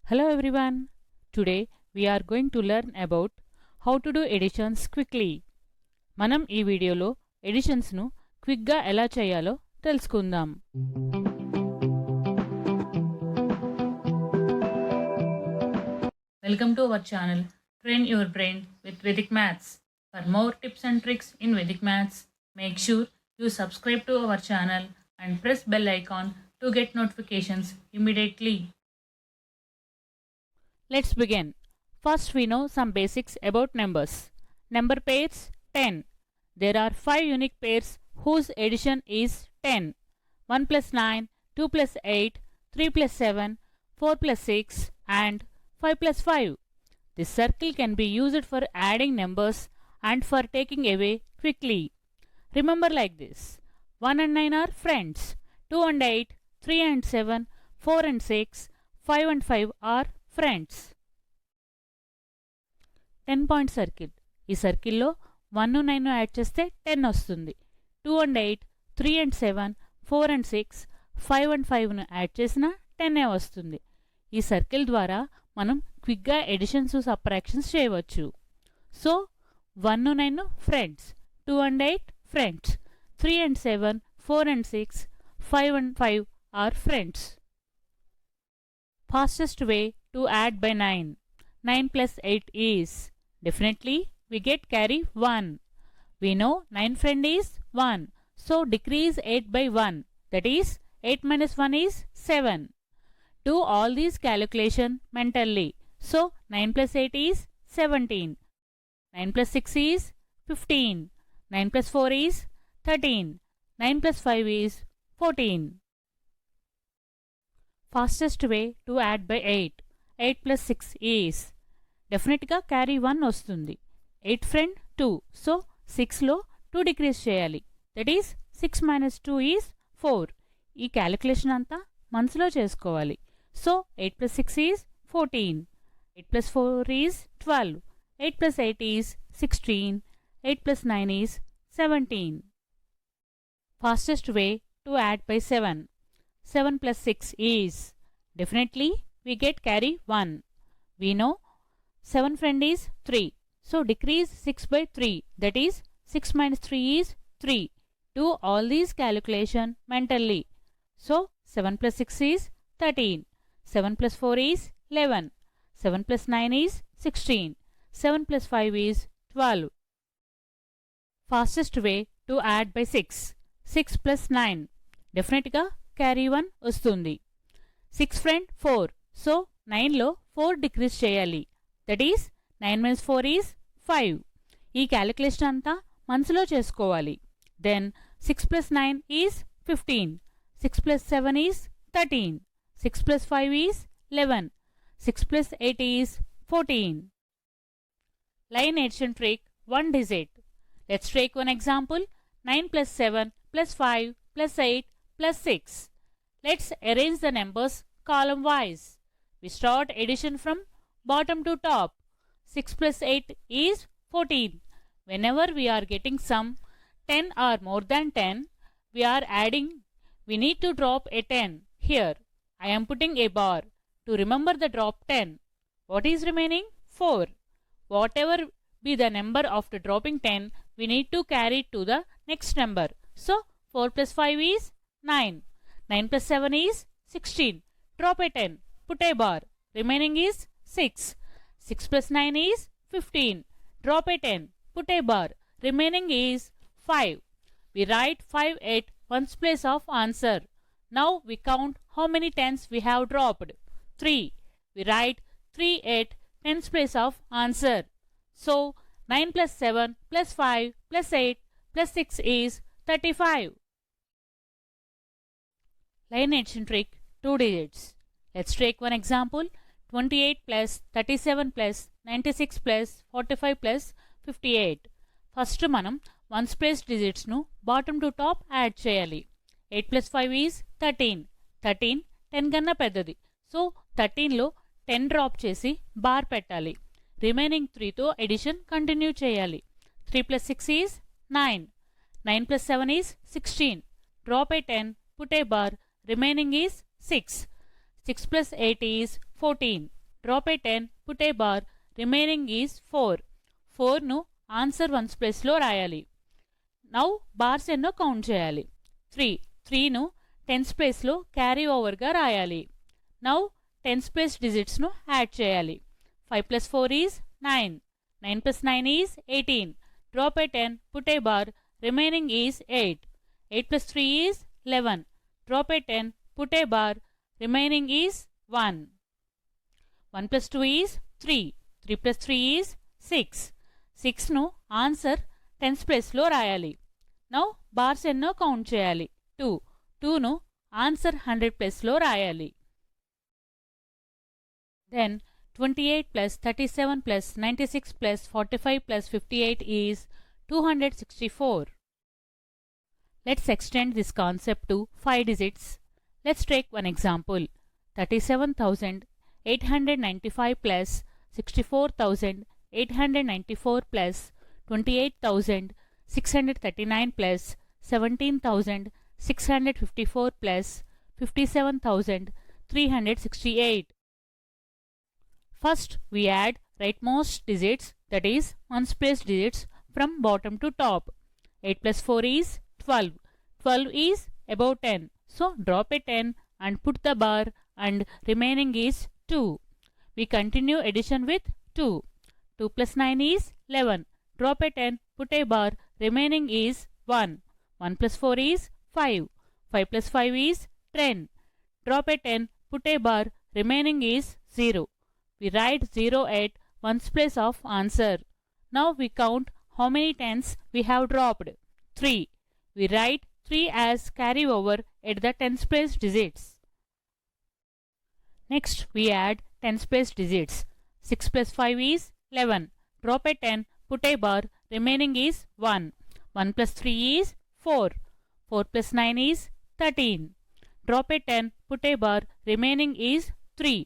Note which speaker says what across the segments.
Speaker 1: Hello everyone. Today we are going to learn about how to do additions quickly. మనం ఈ వీడియోలో editions ను quick గా ఎలా చేయాలో తెలుసుకుందాం. Welcome to our channel Train Your Brain with Vedic Maths. For more tips and tricks in Vedic Maths, make sure you subscribe to our channel and press bell icon to get notifications immediately. Let's begin. First we know some basics about numbers. Number pairs 10. There are 5 unique pairs whose addition is 10. 1 plus 9, 2 plus 8, 3 plus 7, 4 plus 6 and 5 plus 5. This circle can be used for adding numbers and for taking away quickly. Remember like this. 1 and 9 are friends. 2 and 8, 3 and 7, 4 and 6, 5 and 5 are friends. 10 point circle. ఈ సర్కిల్లో 1 9 add చేస్తే 10 వస్తుంది. 2 and 8, 3 and 7, 4 and 6, 5 and 5ను add చేసినా 10 వస్తుంది. ఈ circle ద్వారా మనం క్విక్గా ఎడిషన్స్ సబ్ట్రాక్షన్స్ చేయవచ్చు. So 1 9 friends, 2 and 8 friends, 3 and 7, 4 and 6, 5 and 5 are friends. Fastest way to add by 9. 9 plus 8 is, definitely we get carry 1. We know 9 friend is 1. So decrease 8 by 1. That is 8 minus 1 is 7. Do all these calculation mentally. So 9 plus 8 is 17. 9 plus 6 is 15. 9 plus 4 is 13. 9 plus 5 is 14. Fastest way to add by 8. 8 plus 6 is, డెఫినెట్గా carry 1 వస్తుంది. 8 friend 2. So 6లో 2 decrease చేయాలి. That is 6 minus 2 is 4. ఈ calculation అంతా మనసులో చేసుకోవాలి. So 8 plus 6 is 14. 8 plus 4 is 12. 8 plus 8 is 16. 8 plus 9 is 17. Fastest way to add by 7. 7 plus 6 is, definitely we get carry 1. We know 7 friend is 3. So decrease 6 by 3. That is 6 minus 3 is 3. Do all these calculation mentally. So 7 plus 6 is 13. 7 plus 4 is 11. 7 plus 9 is 16. 7 plus 5 is 12. Fastest way to add by 6. 6 plus 9. Definitely carry 1 వస్తుంది. 6 friend 4. So 9లో 4 decrease చేయాలి. That is 9 minus 4 is 5. ఈ calculation అంతా మనసులో చేసుకోవాలి. Then 6 plus 9 is 15. 6 plus 7 is 13. 6 plus 5 is 11. 6 plus 8 is 14. Line addition trick 1 digit. Let's take one example. 9 plus 7 plus 5 plus 8 plus 6. Let's arrange the numbers column wise. We start addition from bottom to top. 6 plus 8 is 14. Whenever we are getting sum 10 or more than 10, we are adding. We need to drop a 10. Here, I am putting a bar to remember the drop 10. What is remaining? 4. Whatever be the number after dropping 10, we need to carry it to the next number. So, 4 plus 5 is 9. 9 plus 7 is 16. Drop a 10. Put a bar. Remaining is 6. 6 plus 9 is 15. Drop a 10. Put a bar. Remaining is 5. We write 5 at ones place of answer. Now we count how many tens we have dropped. 3. We write 3 at tens place of answer. So 9 plus 7 plus 5 plus 8 plus 6 is 35. Line addition trick 2 digits. Let's take one example. 28 plus 37 plus 96 plus 45 plus 58. First మనం ones place డిజిట్స్ను bottom to top add చేయాలి. 8 plus 5 is 13. 13 10 కన్నా పెద్దది. So 13లో 10 drop చేసి bar పెట్టాలి. Remaining 3తో edition continue చేయాలి. 3 plus 6 is 9. 9 plus 7 is 16. Drop a 10, put a bar. Remaining is 6. 6 plus 8 is 14. drop a 10, put a bar, remaining is 4. 4ను answer ones ప్లేస్లో రాయాలి. Now bars ఎన్నో count చేయాలి. 3. 3ను tense ప్లేస్లో carry ఓవర్గా రాయాలి. నౌ టెన్స్ ప్లేస్ డిజిట్స్ను యాడ్ చేయాలి. 5 plus 4 is 9. 9 plus 9 is 18. Drop a 10, put a bar, remaining is 8. 8 plus 3 is 11. Drop a 10, put a bar, remaining is 1. 1 plus 2 is 3. 3 plus 3 is 6. 6ను answer tense ప్లేస్లో రాయాలి. Now bars ఎన్నో count చేయాలి. 2. 2ను answer 100 ప్లేస్లో రాయాలి. Then 28 plus 37 plus 96 plus 45 plus 58 is 264. Let's extend this concept to 5 digits. Let's take one example. 37,895 plus 64,894 plus 28,639 plus 17,654 plus 57,368. First, we add rightmost digits, that is, ones place digits from bottom to top. 8 plus 4 is 12. 12 is above 10. So, drop a 10 and put the bar and remaining is 2. We continue addition with 2. 2 plus 9 is 11. Drop a 10, put a bar, remaining is 1. 1 plus 4 is 5. 5 plus 5 is 10. Drop a 10, put a bar, remaining is 0. We write 0 at ones place of answer. Now we count how many tens we have dropped. 3. We write 3 as carry over at the tens place digits. Next we add tens place digits. 6 plus 5 is 11. Drop a 10, put a bar, remaining is 1. 1 plus 3 is 4. 4 plus 9 is 13. Drop a 10, put a bar, remaining is 3.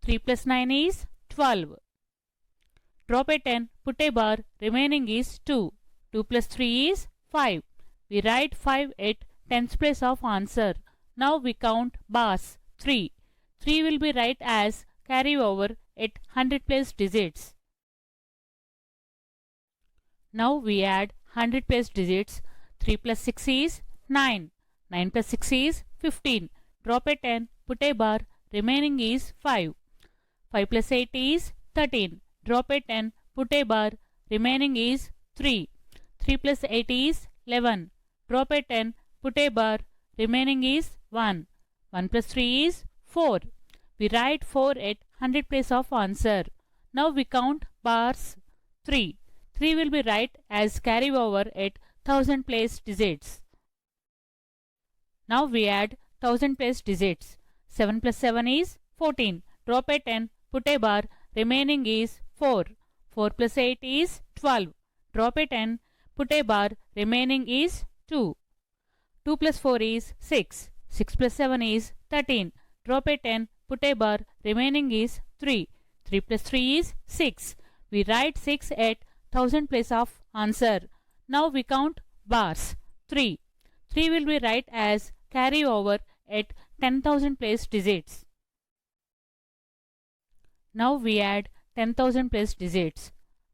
Speaker 1: 3 plus 9 is 12. Drop a 10, put a bar, remaining is 2. 2 plus 3 is 5. We write 5 at tens place of answer. Now we count bars. 3. 3 will be write as carry over at 100 place digits. Now we add 100 place digits. 3 plus 6 is 9. 9 plus 6 is 15. Drop a 10, put a bar, remaining is 5. 5 plus 8 is 13. Drop a 10, put a bar, remaining is 3. 3 plus 8 is 11. Drop a 10, put a bar, remaining is 1. 1 plus 3 is 4. We write 4 at 100 place of answer. Now we count bars. 3. 3 will be write as carry over at 1000 place digits. Now we add 1000 place digits. 7 plus 7 is 14. Drop a 10, put a bar, remaining is 4. 4 plus 8 is 12. Drop a 10, put a bar, remaining is 2. 2 plus 4 is 6. 6 plus 7 is 13. Drop a 10, put a bar, remaining is 3. 3 plus 3 is 6. We write 6 at 1000 place of answer. Now we count bars. 3. 3 will be write as carry over at 10,000 place digits. Now we add 10,000 place digits.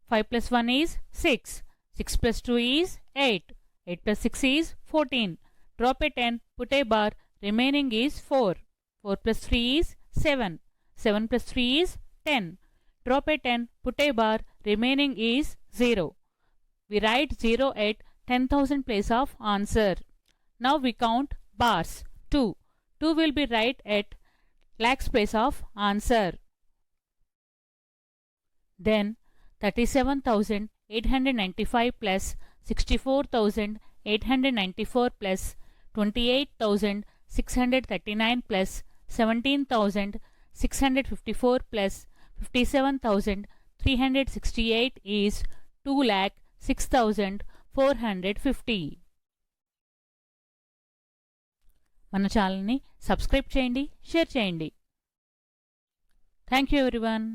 Speaker 1: 5 plus 1 is 6. 6 plus 2 is 8. 8 plus 6 is 14. Drop a 10, put a bar, remaining is 4. 4 plus 3 is 7. 7 plus 3 is 10. Drop a 10, put a bar, remaining is 0. We write 0 at 10,000 place of answer. Now we count bars. 2. 2 will be right at lakhs place of answer. Then 37,895 plus 64,894 plus 28,639 plus 17,654 plus 57,368 is 2,06,450. మన ఛానల్ని subscribe చేయండి, share చేయండి. Thank you everyone.